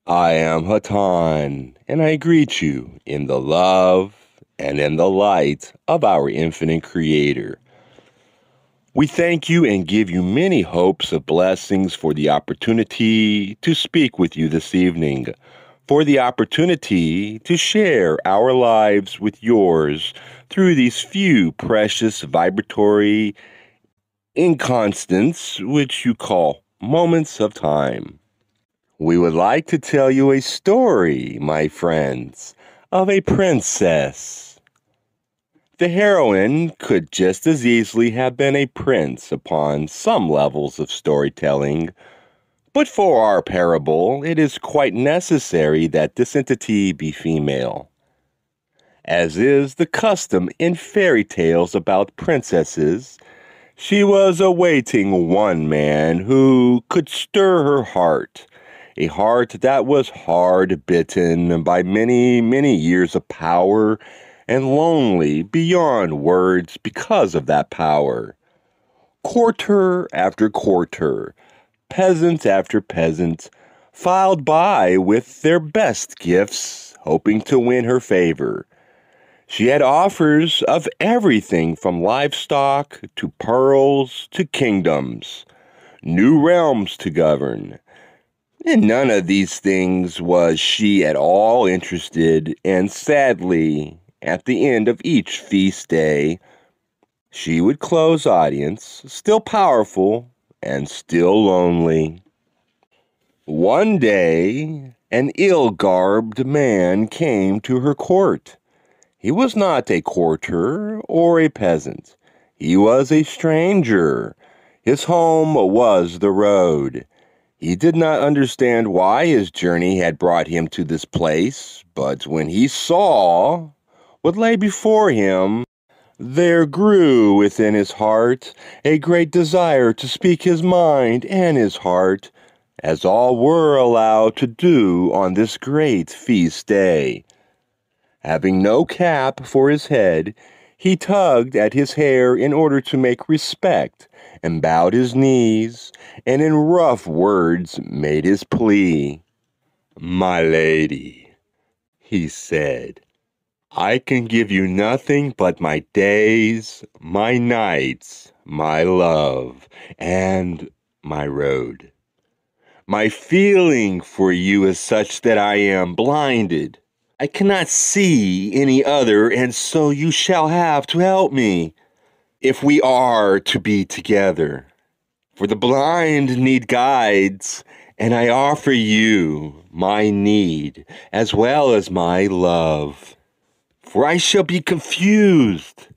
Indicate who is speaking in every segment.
Speaker 1: I am Hatonn, and I greet you in the love and in the light of our infinite Creator. We thank you and give you many hopes of blessings for the opportunity to speak with you this evening, for the opportunity to share our lives with yours through these few precious vibratory inconstants which you call moments of time. We would like to tell you a story, my friends, of a princess. The heroine could just as easily have been a prince upon some levels of storytelling, but for our parable, it is quite necessary that this entity be female. As is the custom in fairy tales about princesses, she was awaiting one man who could stir her heart, a heart that was hard bitten by many, many years of power and lonely beyond words because of that power. Courtier after courtier, peasant after peasant, filed by with their best gifts, hoping to win her favor. She had offers of everything from livestock to pearls to kingdoms, new realms to govern. In none of these things was she at all interested, and sadly, at the end of each feast day, she would close audience, still powerful and still lonely. One day, an ill-garbed man came to her court. He was not a courtier or a peasant. He was a stranger. His home was the road. He did not understand why his journey had brought him to this place, but when he saw what lay before him, there grew within his heart a great desire to speak his mind and his heart, as all were allowed to do on this great feast day. Having no cap for his head, he tugged at his hair in order to make respect, and bowed his knees, and in rough words made his plea. "My lady," he said, "I can give you nothing but my days, my nights, my love, and my road. My feeling for you is such that I am blinded. I cannot see any other, and so you shall have to help me, if we are to be together. For the blind need guides, and I offer you my need as well as my love. For I shall be confused.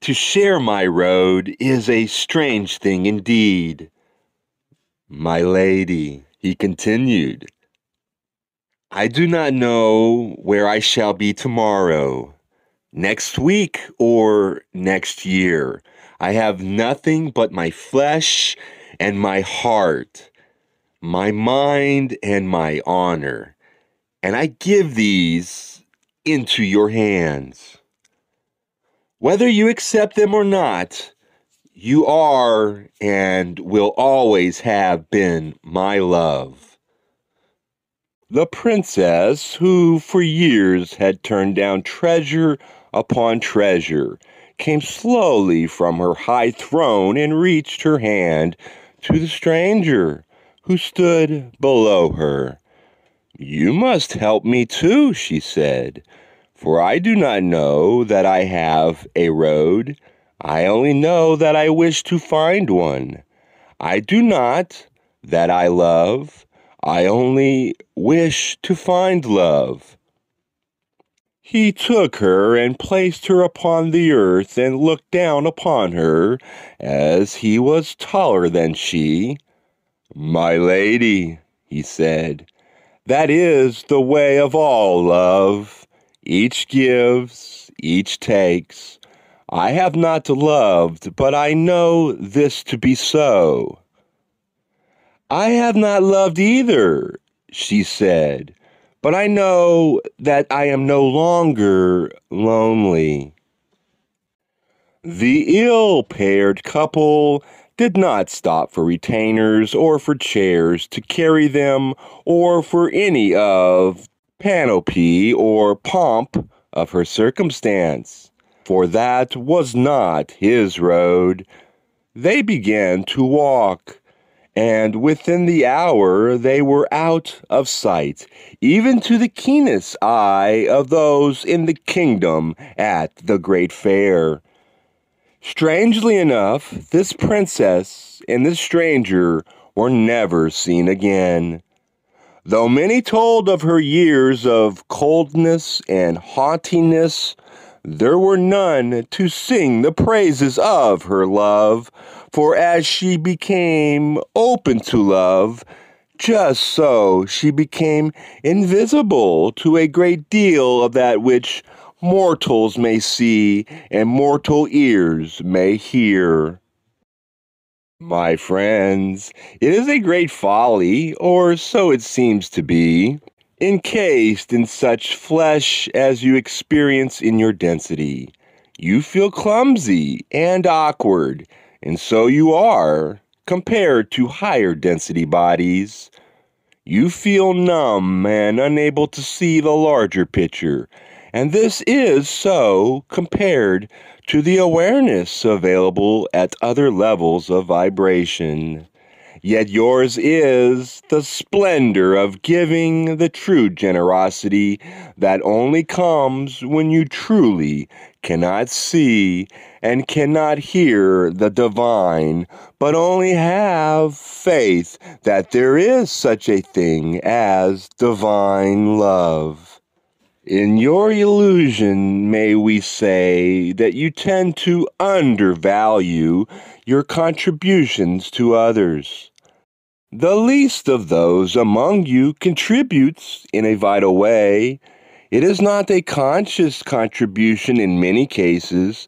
Speaker 1: To share my road is a strange thing indeed. My lady," he continued, "I do not know where I shall be tomorrow, next week, or next year. I have nothing but my flesh and my heart, my mind and my honor, and I give these into your hands. Whether you accept them or not, you are and will always have been my love." The princess, who for years had turned down treasure upon treasure, came slowly from her high throne and reached her hand to the stranger who stood below her. "You must help me too," she said, "for I do not know that I have a road. I only know that I wish to find one. I do not that I love. I only wish to find love." He took her and placed her upon the earth and looked down upon her as he was taller than she. "My lady," he said, "that is the way of all love. Each gives, each takes. I have not loved, but I know this to be so." "I have not loved either," she said, "but I know that I am no longer lonely." The ill-paired couple did not stop for retainers or for chairs to carry them or for any of panoply or pomp of her circumstance, for that was not his road. They began to walk, and within the hour they were out of sight, even to the keenest eye of those in the kingdom at the great fair. Strangely enough, this princess and this stranger were never seen again. Though many told of her years of coldness and haughtiness, there were none to sing the praises of her love, for as she became open to love, just so she became invisible to a great deal of that which mortals may see and mortal ears may hear. My friends, it is a great folly, or so it seems to be, encased in such flesh as you experience in your density. You feel clumsy and awkward, and so you are, compared to higher density bodies. You feel numb and unable to see the larger picture, and this is so compared to the awareness available at other levels of vibration. Yet yours is the splendor of giving, the true generosity that only comes when you truly cannot see and cannot hear the divine, but only have faith that there is such a thing as divine love. In your illusion, may we say that you tend to undervalue your contributions to others. The least of those among you contributes in a vital way. It is not a conscious contribution in many cases,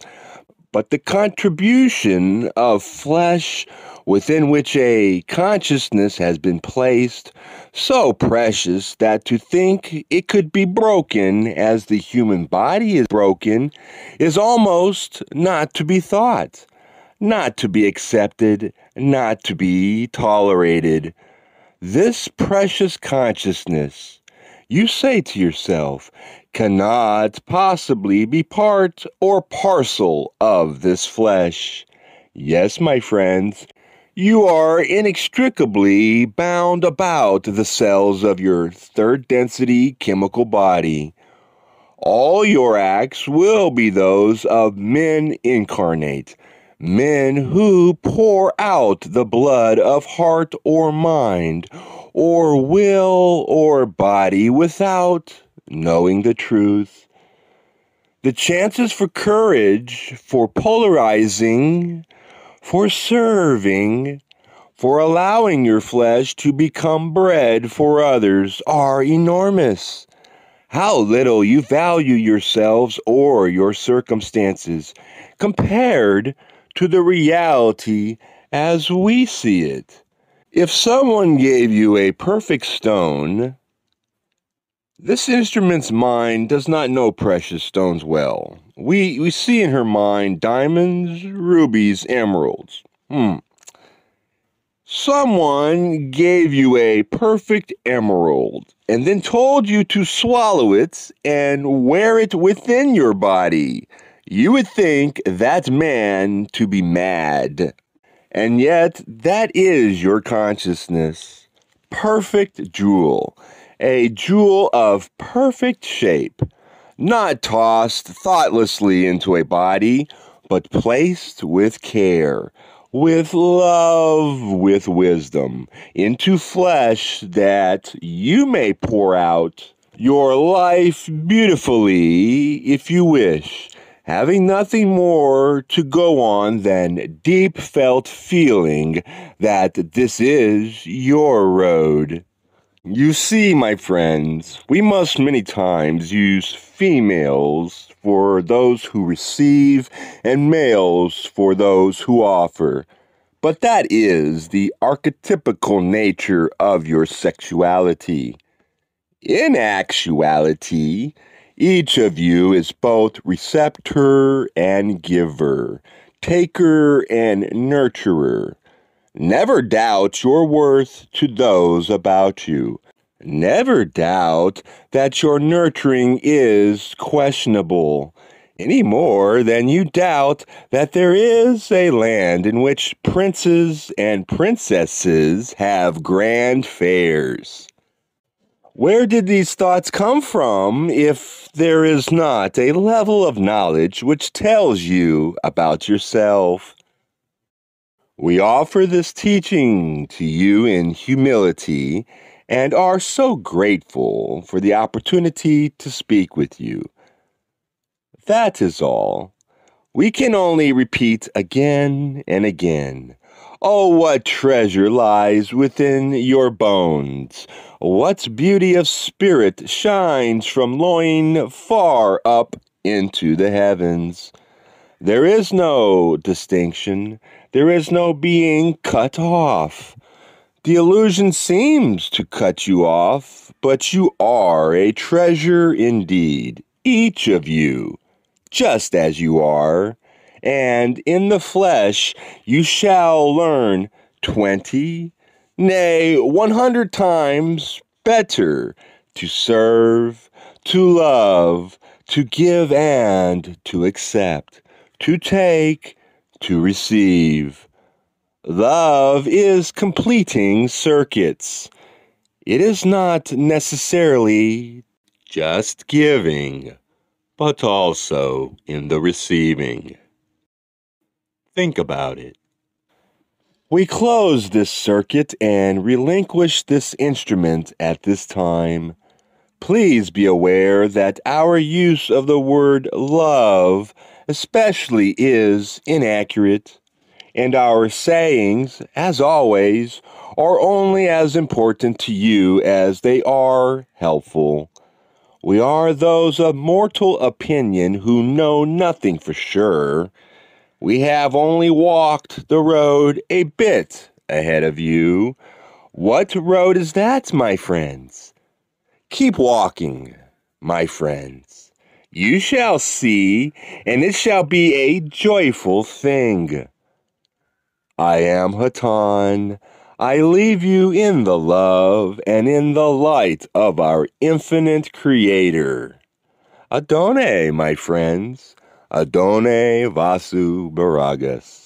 Speaker 1: but the contribution of flesh within which a consciousness has been placed, so precious that to think it could be broken as the human body is broken is almost not to be thought, not to be accepted, not to be tolerated. This precious consciousness, you say to yourself, cannot possibly be part or parcel of this flesh. Yes, my friends, you are inextricably bound about the cells of your third density chemical body. All your acts will be those of men incarnate, men who pour out the blood of heart or mind, or will or body without knowing the truth. The chances for courage, for polarizing, for serving, for allowing your flesh to become bread for others are enormous. How little you value yourselves or your circumstances compared to the reality as we see it. If someone gave you a perfect stone, this instrument's mind does not know precious stones well. We see in her mind diamonds, rubies, emeralds. Someone gave you a perfect emerald and then told you to swallow it and wear it within your body. You would think that man to be mad. And yet, that is your consciousness. Perfect jewel. A jewel of perfect shape. Not tossed thoughtlessly into a body, but placed with care, with love, with wisdom, into flesh that you may pour out your life beautifully if you wish, having nothing more to go on than deep felt feeling that this is your road. You see, my friends, we must many times use females for those who receive and males for those who offer. But that is the archetypical nature of your sexuality. In actuality, each of you is both receptor and giver, taker and nurturer. Never doubt your worth to those about you. Never doubt that your nurturing is questionable, any more than you doubt that there is a land in which princes and princesses have grand fairs. Where did these thoughts come from if there is not a level of knowledge which tells you about yourself? We offer this teaching to you in humility and are so grateful for the opportunity to speak with you. That is all. We can only repeat again and again. Oh, what treasure lies within your bones! What beauty of spirit shines from loin far up into the heavens! There is no distinction. There is no being cut off. The illusion seems to cut you off, but you are a treasure indeed, each of you, just as you are, and in the flesh you shall learn 20, nay, 100 times better to serve, to love, to give and to accept, to take, to receive. Love is completing circuits. It is not necessarily just giving, but also in the receiving. Think about it. We close this circuit and relinquish this instrument at this time. Please be aware that our use of the word love especially is inaccurate, and our sayings, as always, are only as important to you as they are helpful. We are those of mortal opinion who know nothing for sure. We have only walked the road a bit ahead of you. What road is that, my friends? Keep walking, my friends. You shall see, and it shall be a joyful thing. I am Hatonn. I leave you in the love and in the light of our infinite Creator. Adone, my friends. Adone Vasu Baragas.